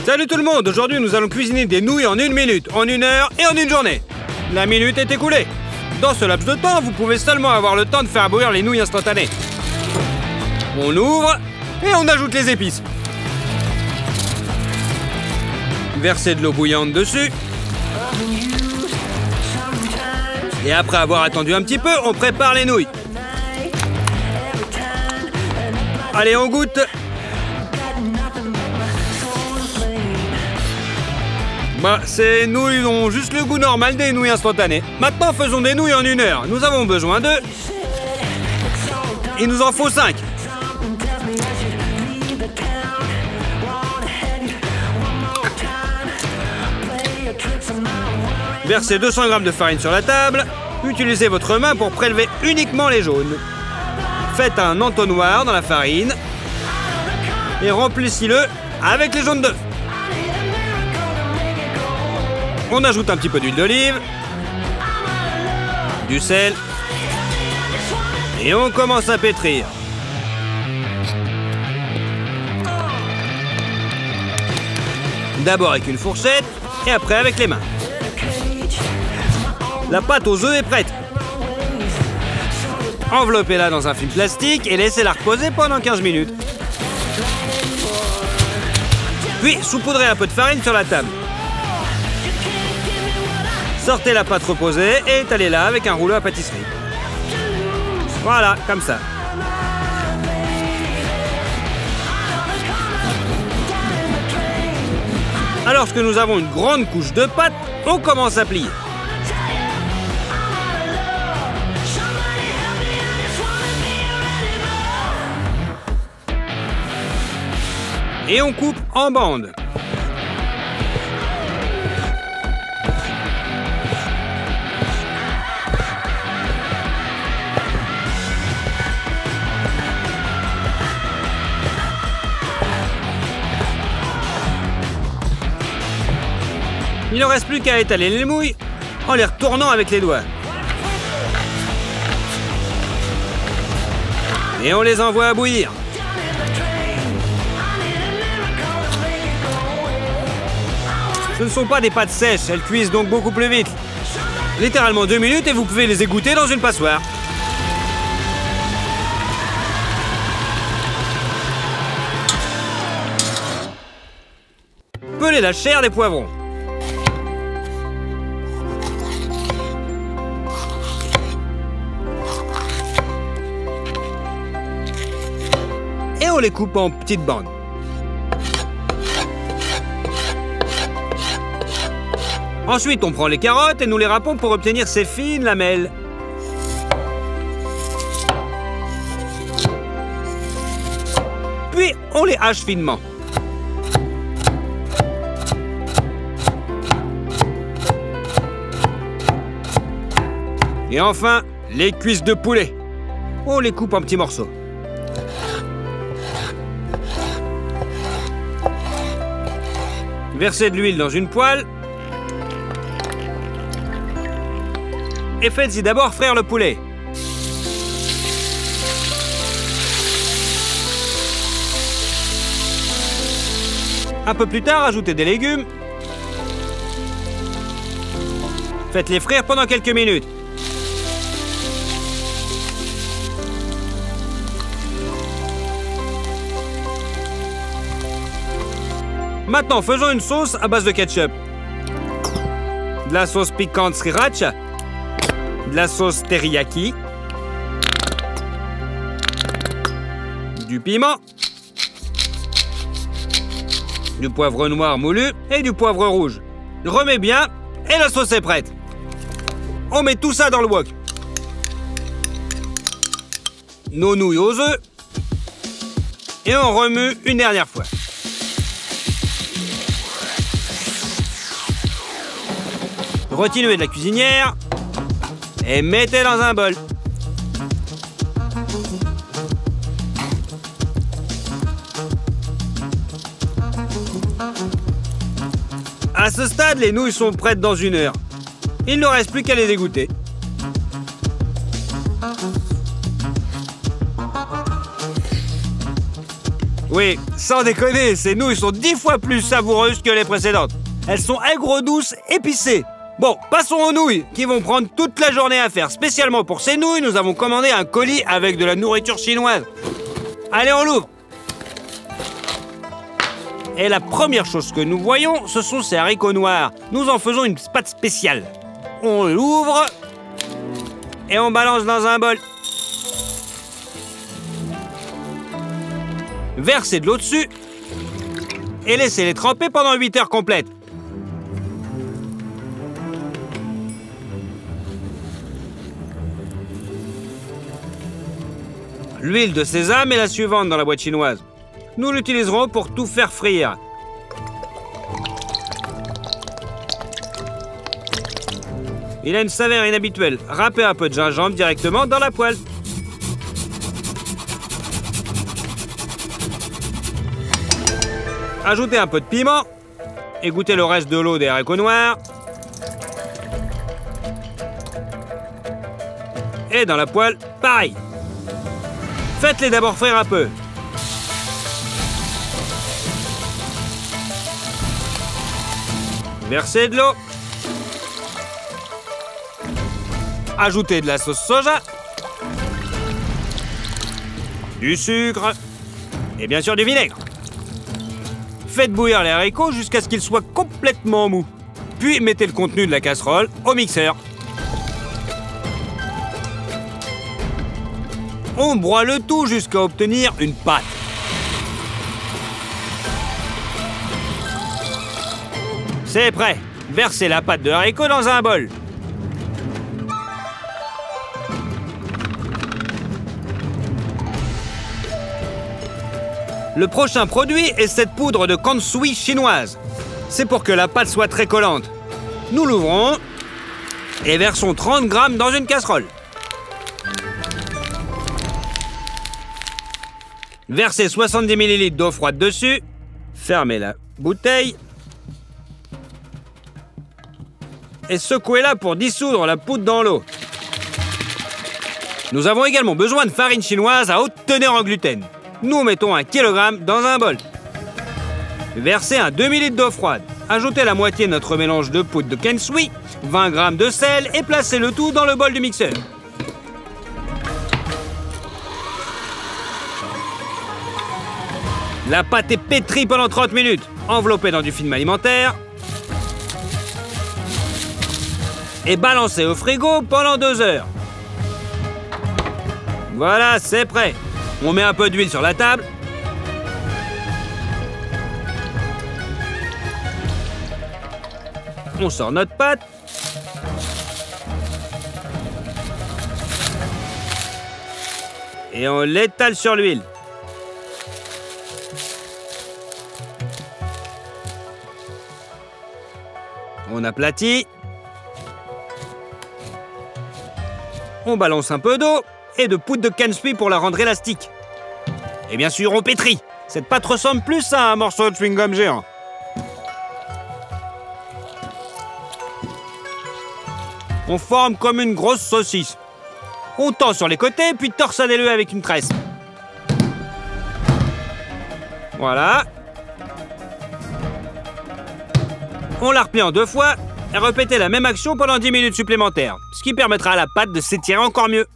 Salut tout le monde, aujourd'hui nous allons cuisiner des nouilles en 1 minute, en 1 heure et en 1 journée. La minute est écoulée. Dans ce laps de temps, vous pouvez seulement avoir le temps de faire bouillir les nouilles instantanées. On ouvre et on ajoute les épices. Versez de l'eau bouillante dessus. Et après avoir attendu un petit peu, on prépare les nouilles. Allez, on goûte. Bah, ces nouilles ont juste le goût normal des nouilles instantanées. Maintenant, faisons des nouilles en 1 heure. Nous avons besoin de... Il nous en faut 5. Versez 200 g de farine sur la table. Utilisez votre main pour prélever uniquement les jaunes. Faites un entonnoir dans la farine et remplissez-le avec les jaunes d'œufs. On ajoute un petit peu d'huile d'olive, du sel et on commence à pétrir. D'abord avec une fourchette et après avec les mains. La pâte aux œufs est prête. Enveloppez-la dans un film plastique et laissez-la reposer pendant 15 minutes. Puis saupoudrez un peu de farine sur la table. Sortez la pâte reposée et étalez-la avec un rouleau à pâtisserie. Voilà, comme ça. Alors que nous avons une grande couche de pâte, on commence à plier. Et on coupe en bandes. Il ne reste plus qu'à étaler les mouilles en les retournant avec les doigts. Et on les envoie à bouillir. Ce ne sont pas des pâtes sèches, elles cuisent donc beaucoup plus vite. Littéralement 2 minutes et vous pouvez les égoutter dans une passoire. Pelez la chair des poivrons. Et on les coupe en petites bandes. Ensuite, on prend les carottes et nous les râpons pour obtenir ces fines lamelles. Puis, on les hache finement. Et enfin, les cuisses de poulet. On les coupe en petits morceaux. Versez de l'huile dans une poêle. Et faites-y d'abord frire le poulet. Un peu plus tard, ajoutez des légumes. Faites-les frire pendant quelques minutes. Maintenant, faisons une sauce à base de ketchup. De la sauce piquante sriracha. De la sauce teriyaki, du piment, du poivre noir moulu et du poivre rouge. Remets bien et la sauce est prête. On met tout ça dans le wok. Nos nouilles aux œufs et on remue une dernière fois. Retirez de la cuisinière. Et mettez dans un bol. À ce stade, les nouilles sont prêtes dans 1 heure. Il ne reste plus qu'à les égoutter. Oui, sans déconner, ces nouilles sont 10 fois plus savoureuses que les précédentes. Elles sont aigro-douces, épicées. Bon, passons aux nouilles, qui vont prendre toute la journée à faire. Spécialement pour ces nouilles, nous avons commandé un colis avec de la nourriture chinoise. Allez, on l'ouvre. Et la première chose que nous voyons, ce sont ces haricots noirs. Nous en faisons une pâte spéciale. On l'ouvre et on balance dans un bol. Versez de l'eau dessus et laissez-les tremper pendant 8 heures complètes. L'huile de sésame est la suivante dans la boîte chinoise. Nous l'utiliserons pour tout faire frire. Il a une saveur inhabituelle. Râpez un peu de gingembre directement dans la poêle. Ajoutez un peu de piment. Égouttez le reste de l'eau des haricots noirs. Et dans la poêle, pareil. Faites-les d'abord frire un peu. Versez de l'eau. Ajoutez de la sauce soja. Du sucre. Et bien sûr du vinaigre. Faites bouillir les haricots jusqu'à ce qu'ils soient complètement mous. Puis mettez le contenu de la casserole au mixeur. On broie le tout jusqu'à obtenir une pâte. C'est prêt. Versez la pâte de haricots dans un bol. Le prochain produit est cette poudre de kansui chinoise. C'est pour que la pâte soit très collante. Nous l'ouvrons et versons 30 grammes dans une casserole. Versez 70 ml d'eau froide dessus. Fermez la bouteille. Et secouez-la pour dissoudre la poudre dans l'eau. Nous avons également besoin de farine chinoise à haute teneur en gluten. Nous mettons 1 kg dans un bol. Versez un demi-litre d'eau froide. Ajoutez la moitié de notre mélange de poudre de kansui, 20 g de sel et placez le tout dans le bol du mixeur. La pâte est pétrie pendant 30 minutes, enveloppée dans du film alimentaire et balancée au frigo pendant 2 heures. Voilà, c'est prêt. On met un peu d'huile sur la table. On sort notre pâte. Et on l'étale sur l'huile. On aplatit. On balance un peu d'eau et de poudre de kansui pour la rendre élastique. Et bien sûr, on pétrit. Cette pâte ressemble plus à un morceau de chewing-gum géant. On forme comme une grosse saucisse. On tend sur les côtés, puis torsadez-le avec une tresse. Voilà. On la replie en 2 fois et répétez la même action pendant 10 minutes supplémentaires, ce qui permettra à la pâte de s'étirer encore mieux.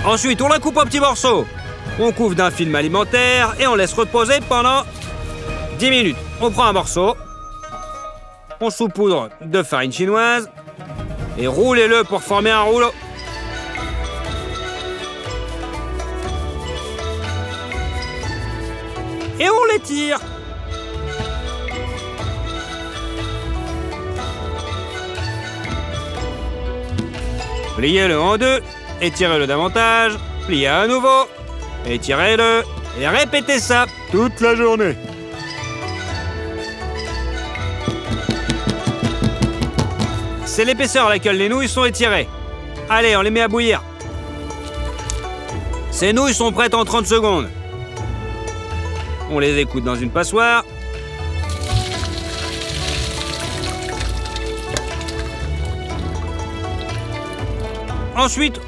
Ensuite, on la coupe en petits morceaux. On couvre d'un film alimentaire et on laisse reposer pendant 10 minutes. On prend un morceau, on saupoudre de farine chinoise et roulez-le pour former un rouleau. Et on l'étire. Pliez-le en 2. Étirez-le davantage, pliez à nouveau, étirez-le et répétez ça toute la journée. C'est l'épaisseur à laquelle les nouilles sont étirées. Allez, on les met à bouillir. Ces nouilles sont prêtes en 30 secondes. On les écoute dans une passoire. Ensuite,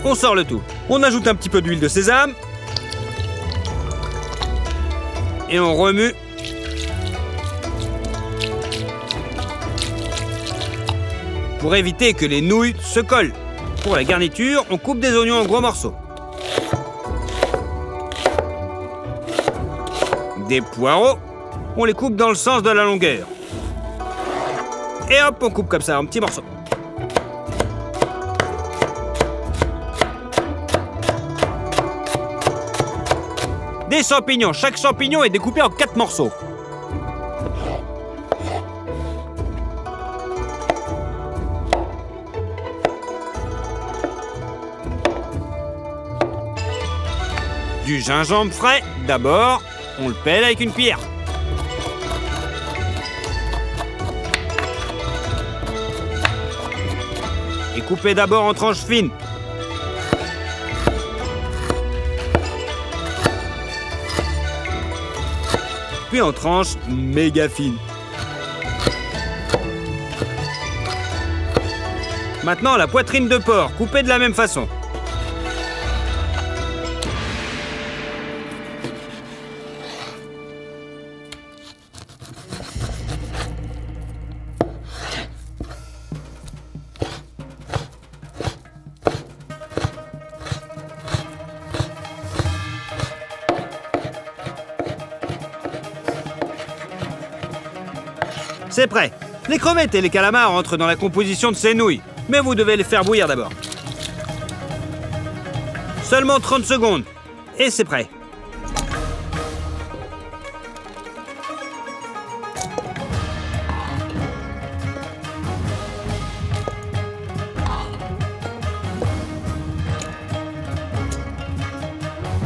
on sort le tout. On ajoute un petit peu d'huile de sésame. Et on remue. Pour éviter que les nouilles se collent. Pour la garniture, on coupe des oignons en gros morceaux. Des poireaux, on les coupe dans le sens de la longueur. Et hop, on coupe comme ça en petits morceaux. Des champignons, chaque champignon est découpé en 4 morceaux. Du gingembre frais, d'abord, on le pèle avec une cuillère. Et coupez d'abord en tranches fines. Puis en tranches méga fines. Maintenant, la poitrine de porc, coupée de la même façon. C'est prêt. Les crevettes et les calamars entrent dans la composition de ces nouilles, mais vous devez les faire bouillir d'abord. Seulement 30 secondes, et c'est prêt.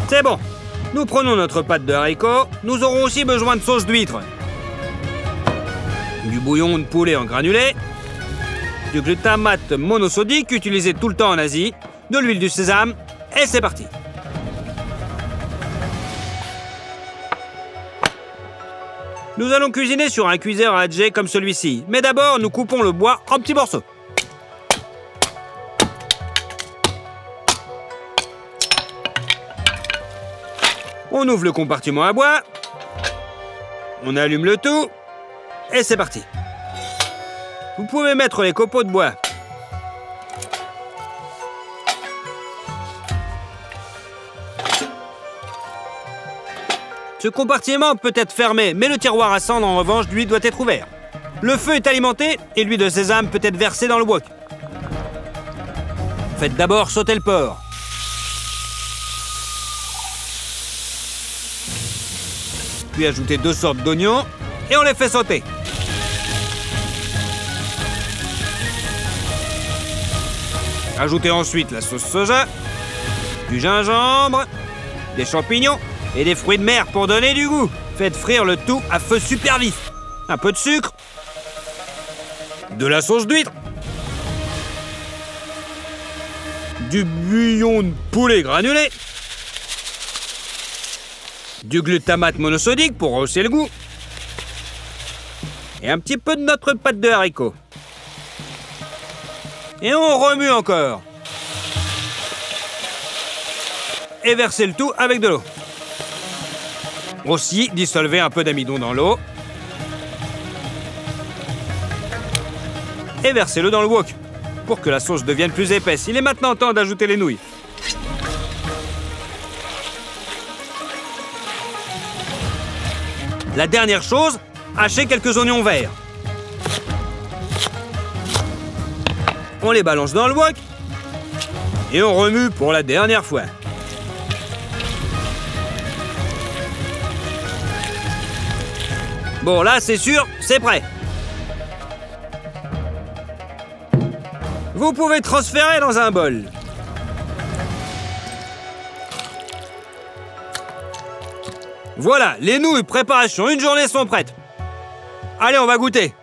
C'est bon. Nous prenons notre pâte de haricots. Nous aurons aussi besoin de sauce d'huître. Du bouillon de poulet en granulé, du glutamate monosodique utilisé tout le temps en Asie, de l'huile du sésame, et c'est parti. Nous allons cuisiner sur un cuiseur à jet comme celui-ci, mais d'abord nous coupons le bois en petits morceaux. On ouvre le compartiment à bois, on allume le tout, et c'est parti. Vous pouvez mettre les copeaux de bois. Ce compartiment peut être fermé, mais le tiroir à cendre, en revanche, lui, doit être ouvert. Le feu est alimenté et l'huile de sésame peut être versée dans le wok. Faites d'abord sauter le porc. Puis ajoutez 2 sortes d'oignons et on les fait sauter. Ajoutez ensuite la sauce soja, du gingembre, des champignons et des fruits de mer pour donner du goût. Faites frire le tout à feu super vif. Un peu de sucre, de la sauce d'huître, du bouillon de poulet granulé, du glutamate monosodique pour rehausser le goût et un petit peu de notre pâte de haricots. Et on remue encore. Et versez le tout avec de l'eau. Aussi, dissolvez un peu d'amidon dans l'eau. Et versez-le dans le wok pour que la sauce devienne plus épaisse. Il est maintenant temps d'ajouter les nouilles. La dernière chose, hachez quelques oignons verts. On les balance dans le wok et on remue pour la dernière fois. Bon, là, c'est sûr, c'est prêt. Vous pouvez transférer dans un bol. Voilà, les nouilles préparation une journée sont prêtes. Allez, on va goûter.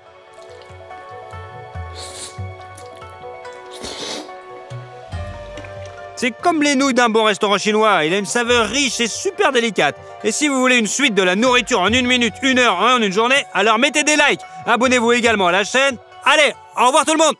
C'est comme les nouilles d'un bon restaurant chinois. Il a une saveur riche et super délicate. Et si vous voulez une suite de la nourriture en 1 minute, 1 heure, en une journée, alors mettez des likes. Abonnez-vous également à la chaîne. Allez, au revoir tout le monde!